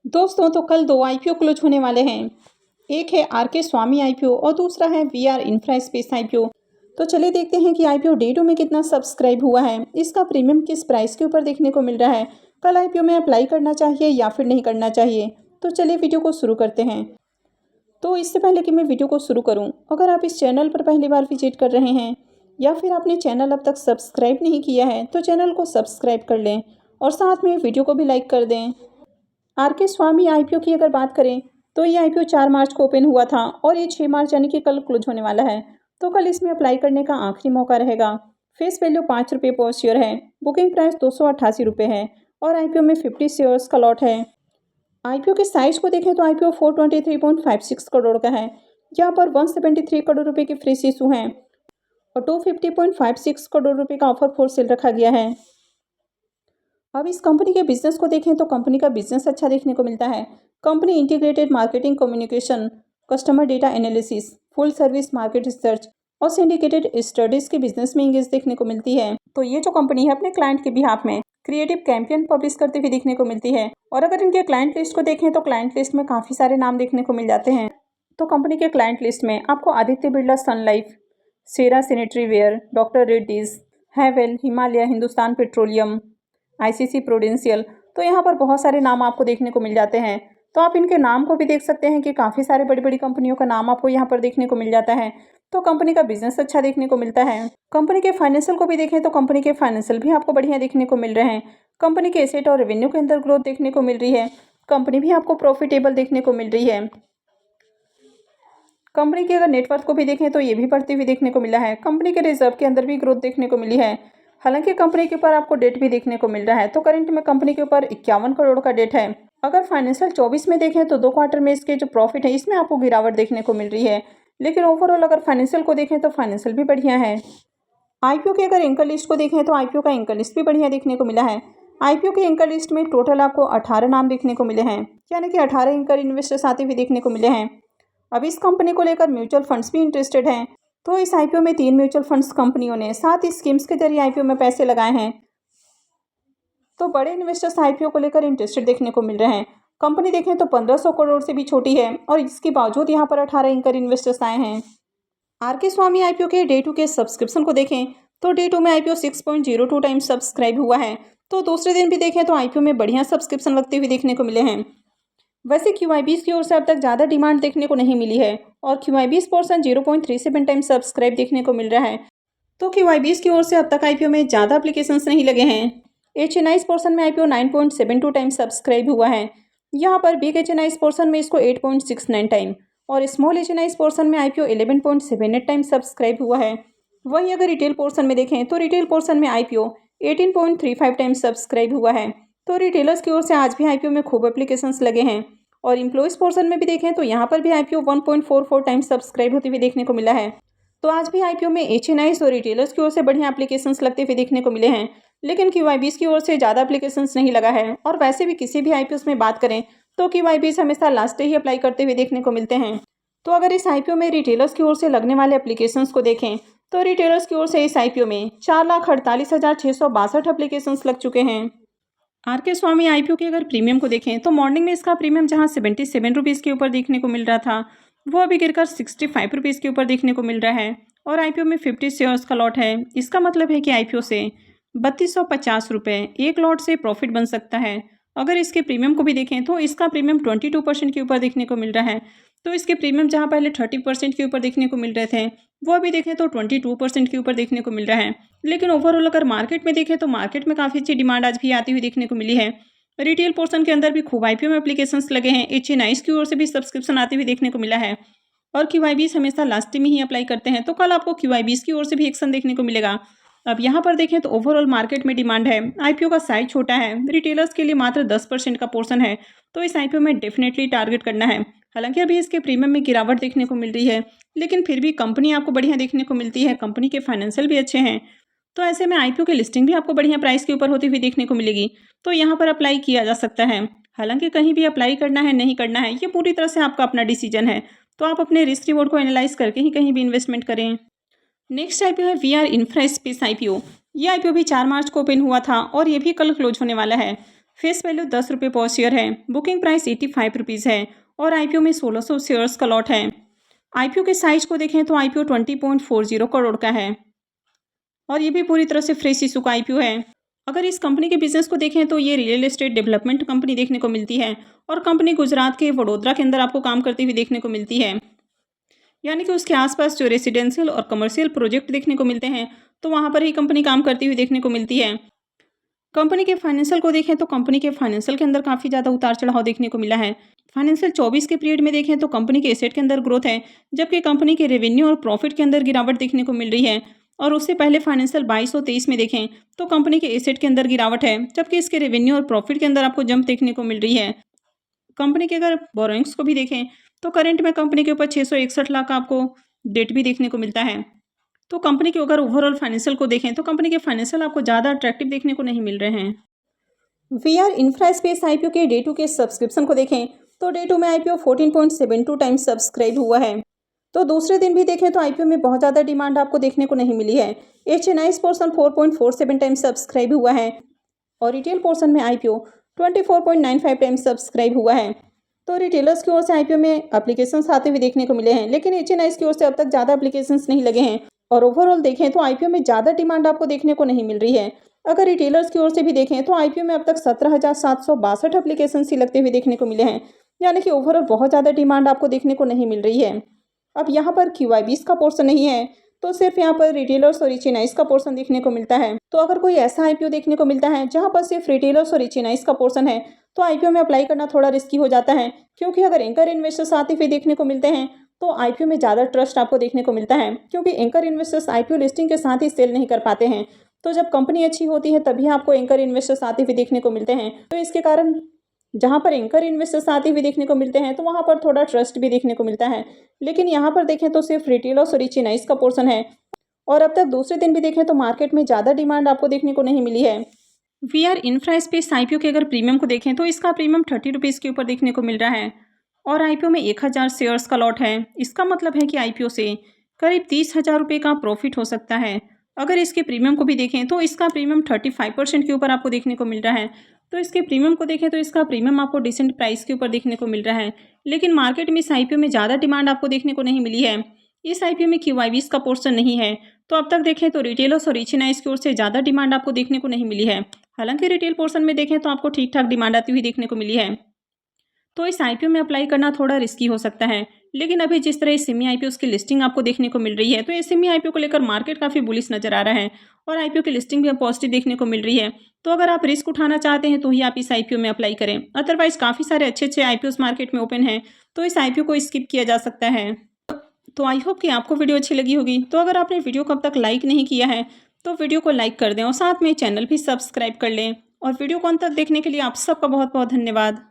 दोस्तों तो कल दो आईपीओ क्लोज होने वाले हैं। एक है आरके स्वामी आईपीओ और दूसरा है वीआर इंफ्रा स्पेस आईपीओ। तो चलिए देखते हैं कि आईपीओ डे 2 में कितना सब्सक्राइब हुआ है, इसका प्रीमियम किस प्राइस के ऊपर देखने को मिल रहा है, कल आईपीओ में अप्लाई करना चाहिए या फिर नहीं करना चाहिए। तो चलिए वीडियो को शुरू करते हैं। तो इससे पहले कि मैं वीडियो को शुरू करूं, अगर आप इस चैनल पर पहली बार विजिट कर रहे हैं या फिर आपने चैनल अब तक सब्सक्राइब नहीं किया है तो चैनल को सब्सक्राइब कर लें और साथ में वीडियो को भी लाइक कर दें। आरके स्वामी आईपीओ की अगर बात करें तो ये आईपीओ 4 मार्च को ओपन हुआ था और ये 6 मार्च यानी कि कल क्लोज होने वाला है। तो कल इसमें अप्लाई करने का आखिरी मौका रहेगा। फेस वैल्यू 5 रुपये पर शेयर है। बुकिंग प्राइस 288 रुपये है और आईपीओ में 50 शेयर्स का लॉट है। आईपीओ के साइज को देखें तो आईपीओ 423.56 करोड़ का है। यहाँ पर 173 करोड़ रुपए की फ्री इशू हैं और 250.56 करोड़ रुपए का ऑफर फॉर सेल रखा गया है। अब इस कंपनी के बिजनेस को देखें तो कंपनी का बिजनेस अच्छा देखने को मिलता है। Company integrated marketing communication, customer data analysis, full service market research और सिंडिकेटेड स्टडीज के बिजनेस में इंगेज देखने को मिलती है। तो ये जो कंपनी है अपने क्लाइंट के बिहाफ में क्रिएटिव कैंपेन पब्लिश करते हुए देखने को मिलती है। और अगर इनके क्लाइंट लिस्ट को देखें तो क्लाइंट लिस्ट में काफ़ी सारे नाम देखने को मिल जाते हैं। तो कंपनी के क्लाइंट लिस्ट में आपको Aditya Birla sun life, Cera sanitary ware, doctor Reddy's, Havells, Himalaya, Hindustan petroleum, ICICI prudential, तो यहाँ पर बहुत सारे नाम आपको देखने को मिल जाते हैं। तो आप इनके नाम को भी देख सकते हैं कि काफ़ी सारे बड़ी बड़ी कंपनियों का नाम आपको यहाँ पर देखने को मिल जाता है। तो कंपनी का बिजनेस अच्छा देखने को मिलता है। कंपनी के फाइनेंशियल को भी देखें तो कंपनी के फाइनेंशियल भी आपको बढ़िया देखने को मिल रहे हैं। कंपनी के एसेट और रेवेन्यू के अंदर ग्रोथ देखने को मिल रही है। कंपनी भी आपको प्रॉफिटेबल देखने को मिल रही है। कंपनी के अगर नेटवर्थ को भी देखें तो ये भी बढ़ती हुई देखने को मिला है। कंपनी के रिजर्व के अंदर भी ग्रोथ देखने को मिली है। हालांकि कंपनी के ऊपर आपको डेट भी देखने को मिल रहा है। तो करंट में कंपनी के ऊपर 51 करोड़ का डेट है। अगर फाइनेंशियल 24 में देखें तो 2 क्वार्टर में इसके जो प्रॉफिट है इसमें आपको गिरावट देखने को मिल रही है। लेकिन ओवरऑल अगर फाइनेंशियल को देखें तो फाइनेंशियल भी बढ़िया है। आईपीओ के अगर एंकर लिस्ट को देखें तो आईपीओ का एंकर लिस्ट भी बढ़िया देखने को मिला है। आईपीओ के एंकर लिस्ट में टोटल आपको 18 नाम देखने को मिले हैं, यानी कि 18 एंकर इन्वेस्टर्स आते हुए देखने को मिले हैं। अब इस कंपनी को लेकर म्यूचुअल फंड्स भी इंटरेस्टेड हैं। तो इस आईपीओ में 3 म्यूचुअल फंड्स कंपनियों ने 7 स्कीम्स के जरिए आईपीओ में पैसे लगाए हैं। तो बड़े इन्वेस्टर्स आईपीओ को लेकर इंटरेस्टेड देखने को मिल रहे हैं। कंपनी देखें तो 1500 करोड़ से भी छोटी है और इसके बावजूद यहाँ पर 18 एंकर इन्वेस्टर्स आए हैं। आरके स्वामी आईपीओ के डे 2 के सब्सक्रिप्शन को देखें तो डे 2 में आईपीओ 6.02 टाइम्स सब्सक्राइब हुआ है। तो दूसरे दिन भी देखें तो आईपीओ में बढ़िया सब्सक्रिप्शन लगते हुए देखने को मिले हैं। वैसे क्यूआईबीज की ओर से अब तक ज़्यादा डिमांड देखने को नहीं मिली है और क्यूआईबीज पोर्शन 0.37 टाइम्स सब्सक्राइब देखने को मिल रहा है। तो क्यूआईबीज की ओर से अब तक आईपीओ में ज़्यादा एप्लीकेशंस नहीं लगे हैं। एचएनआईज पोर्शन में आईपीओ 9.72 टाइम्स सब्सक्राइब हुआ है। यहाँ पर बिग एचएनआईज पोर्शन में इसको 8.69 टाइम और स्मॉल एचएनआईज पोर्शन में आईपीओ 11.78 टाइम सब्सक्राइब हुआ है। वहीं अगर रिटेल पोर्शन में देखें तो रिटेल पोर्शन में आईपीओ 18.35 टाइम सब्सक्राइब हुआ है। तो रिटेलर्स की ओर से आज भी आईपीओ में खूब एप्लीकेशंस लगे हैं। और इम्प्लॉइज पोर्शन में भी देखें तो यहाँ पर भी आईपीओ 1.44 टाइम्स सब्सक्राइब होते हुए देखने को मिला है। तो आज भी आईपीओ में एचएनआईज और रिटेलर्स की ओर से बढ़िया एप्लीकेशंस लगते हुए देखने को मिले हैं। लेकिन क्यूआईबीज की ओर से ज़्यादा एप्लीकेशंस नहीं लगा है। और वैसे भी किसी भी आईपीओ में बात करें तो क्यूआईबीज हमेशा लास्ट डे ही अप्लाई करते हुए देखने को मिलते हैं। तो अगर इस आईपीओ में रिटेलर्स की ओर से लगने वाले एप्लीकेशंस को देखें तो रिटेलर्स की ओर से इस आईपीओ में 4,48,662 एप्लीकेशंस लग चुके हैं। आरके स्वामी आईपीओ के अगर प्रीमियम को देखें तो मॉर्निंग में इसका प्रीमियम जहां 77 रुपीज़ के ऊपर देखने को मिल रहा था वो अभी गिरकर 65 रुपीज़ के ऊपर देखने को मिल रहा है। और आईपीओ में 50 शेयर्स का लॉट है। इसका मतलब है कि आईपीओ से 3250 रुपये एक लॉट से प्रॉफिट बन सकता है। अगर इसके प्रीमियम को भी देखें तो इसका प्रीमियम 22% के ऊपर देखने को मिल रहा है। तो इसके प्रीमियम जहां पहले 30% के ऊपर देखने को मिल रहे थे वो अभी देखें तो 22% के ऊपर देखने को मिल रहा है। लेकिन ओवरऑल अगर मार्केट में देखें तो मार्केट में काफ़ी अच्छी डिमांड आज भी आती हुई देखने को मिली है। रिटेल पोर्शन के अंदर भी खूब आईपीओ में एप्लीकेशंस लगे हैं। एचएनआईज की ओर से भी सब्सक्रिप्शन आते हुए देखने को मिला है। और क्यूआईबीज हमेशा लास्ट में ही अप्लाई करते हैं। तो कल आपको क्यूआईबीज की ओर से भी एक्शन देखने को मिलेगा। अब यहाँ पर देखें तो ओवरऑल मार्केट में डिमांड है। आईपीओ का साइज छोटा है, रिटेलर्स के लिए मात्र 10% का पोर्शन है। तो इस आईपीओ में डेफिनेटली टारगेट करना है। हालांकि अभी इसके प्रीमियम में गिरावट देखने को मिल रही है, लेकिन फिर भी कंपनी आपको बढ़िया देखने को मिलती है। कंपनी के फाइनेंशियल भी अच्छे हैं। तो ऐसे में आईपीओ की लिस्टिंग भी आपको बढ़िया प्राइस के ऊपर होती हुई देखने को मिलेगी। तो यहाँ पर अप्लाई किया जा सकता है। हालांकि कहीं भी अप्लाई करना है नहीं करना है ये पूरी तरह से आपका अपना डिसीजन है। तो आप अपने रिस्क रिवॉर्ड को एनालाइज करके ही कहीं भी इन्वेस्टमेंट करें। नेक्स्ट आईपीओ है वीआर इंफ्रा स्पेस आईपीओ। ये आईपीओ भी 4 मार्च को ओपन हुआ था और ये भी कल क्लोज होने वाला है। फेस वैल्यू 10 रुपये पर शेयर है। बुकिंग प्राइस 85 रुपीज़ है और आईपीओ में 1600 शेयर्स का लॉट है। आईपीओ के साइज को देखें तो आईपीओ 20.40 करोड़ का है और ये भी पूरी तरह से फ्रेश इशू का आईपीओ है। अगर इस कंपनी के बिजनेस को देखें तो ये रियल एस्टेट डेवलपमेंट कंपनी देखने को मिलती है और कंपनी गुजरात के वडोदरा के अंदर आपको काम करती हुई देखने को मिलती है। यानी कि उसके आसपास जो रेसिडेंशियल और कमर्शियल प्रोजेक्ट देखने को मिलते हैं तो वहाँ पर ही कंपनी काम करती हुई देखने को मिलती है। कंपनी के फाइनेंशियल को देखें तो कंपनी के फाइनेंशियल के अंदर काफ़ी ज़्यादा उतार चढ़ाव देखने को मिला है। फाइनेंशियल 24 के पीरियड में देखें तो कंपनी के एसेट के अंदर ग्रोथ है, जबकि कंपनी के रेवेन्यू और प्रॉफिट के अंदर गिरावट देखने को मिल रही है। और उससे पहले फाइनेंशियल 22 और 23 में देखें तो कंपनी के एसेट के अंदर गिरावट है, जबकि इसके रेवेन्यू और प्रॉफिट के अंदर आपको जंप देखने को मिल रही है। कंपनी के अगर बोरोइंग्स को भी देखें तो करंट में कंपनी के ऊपर 661 लाख का आपको डेट भी देखने को मिलता है। तो कंपनी के अगर ओवरऑल फाइनेंशियल को देखें तो कंपनी के फाइनेंशियल आपको ज़्यादा अट्रैक्टिव देखने को नहीं मिल रहे हैं। VR इंफ्रास्पेस आईपीओ के डे 2 के सब्सक्रिप्शन को देखें तो डे 2 में आईपीओ 14.72 टाइम्स सब्सक्राइब हुआ है। तो दूसरे दिन भी देखें तो आईपीओ में बहुत ज़्यादा डिमांड आपको देखने को नहीं मिली है। HNI's पोर्शन 4.47 टाइम्स सब्सक्राइब हुआ है और रिटेल पोर्शन में आईपीओ 24.95 टाइम्स सब्सक्राइब हुआ है। तो रिटेलर्स की ओर से आईपीओ में एप्लीकेशंस आते हुए देखने को मिले हैं, लेकिन HNI's की ओर से अब तक ज़्यादा एप्लीकेशंस नहीं लगे हैं और ओवरऑल देखें तो आईपीओ में ज़्यादा डिमांड आपको देखने को नहीं मिल रही है। अगर रिटेलर्स की ओर से भी देखें तो आईपीओ में अब तक 17,762 एप्लीकेशन ही लगते हुए देखने को मिले हैं, यानी कि ओवरऑल बहुत ज़्यादा डिमांड आपको देखने को नहीं मिल रही है। अब यहाँ पर QIBs का पोर्शन नहीं है, तो सिर्फ यहाँ पर रिटेलर्स और HNI's का पोर्शन देखने को मिलता है। तो अगर कोई ऐसा आईपीओ देखने को मिलता है जहाँ पर सिर्फ रिटेलर्स और HNI's का पोर्शन है तो आईपीओ में अप्लाई करना थोड़ा रिस्की हो जाता है, क्योंकि अगर एंकर इन्वेस्टर्स आते हुए देखने को मिलते हैं तो आईपीओ में ज़्यादा ट्रस्ट आपको देखने को मिलता है, क्योंकि एंकर इन्वेस्टर्स आईपीओ लिस्टिंग के साथ ही सेल नहीं कर पाते हैं। तो जब कंपनी अच्छी होती है तभी आपको एंकर इन्वेस्टर्स आते हुए देखने को मिलते हैं। तो इसके कारण जहाँ पर एंकर इन्वेस्टर्स आते हुए देखने को मिलते हैं तो वहाँ पर थोड़ा ट्रस्ट भी देखने को मिलता है, लेकिन यहाँ पर देखें तो सिर्फ रिटेलर्स और HNI's का पोर्शन है और अब तक दूसरे दिन भी देखें तो मार्केट में ज़्यादा डिमांड आपको देखने को नहीं मिली है। VR इंफ्रास्पेस आईपीओ के अगर प्रीमियम को देखें तो इसका प्रीमियम 30 रुपीज़ के ऊपर देखने को मिल रहा है और आईपीओ में 1000 शेयर्स का लॉट है। इसका मतलब है कि आईपीओ से करीब 30,000 रुपये का प्रॉफिट हो सकता है। अगर इसके प्रीमियम को भी देखें तो इसका प्रीमियम 35% के ऊपर आपको देखने को मिल रहा है। तो इसके प्रीमियम को देखें तो इसका प्रीमियम आपको डिसेंट प्राइस के ऊपर देखने को मिल रहा है, लेकिन मार्केट में इस आईपीओ में ज़्यादा डिमांड आपको देखने को नहीं मिली है। इस आईपीओ में QIBs का पोर्शन नहीं है, तो अब तक देखें तो रिटेलर्स और HNI's की ओर से ज़्यादा डिमांड आपको देखने को नहीं मिली है। हालांकि रिटेल पोर्शन में देखें तो आपको ठीक ठाक डिमांड आती हुई देखने को मिली है। तो इस आईपीओ में अप्लाई करना थोड़ा रिस्की हो सकता है, लेकिन अभी जिस तरह सेमी आईपीओ की लिस्टिंग आपको देखने को मिल रही है तो सेमी आईपीओ को लेकर मार्केट काफ़ी बुलिश नजर आ रहा है और आईपीओ की लिस्टिंग भी पॉजिटिव देखने को मिल रही है। तो अगर आप रिस्क उठाना चाहते हैं तो ही आप इस आईपीओ में अप्लाई करें, अदरवाइज काफ़ी सारे अच्छे आईपीओ मार्केट में ओपन है, तो इस आईपीओ को स्किप किया जा सकता है। तो आई होप कि आपको वीडियो अच्छी लगी होगी। तो अगर आपने वीडियो को अब तक लाइक नहीं किया है तो वीडियो को लाइक कर दें और साथ में चैनल भी सब्सक्राइब कर लें। और वीडियो को अंत तक देखने के लिए आप सबका बहुत बहुत धन्यवाद।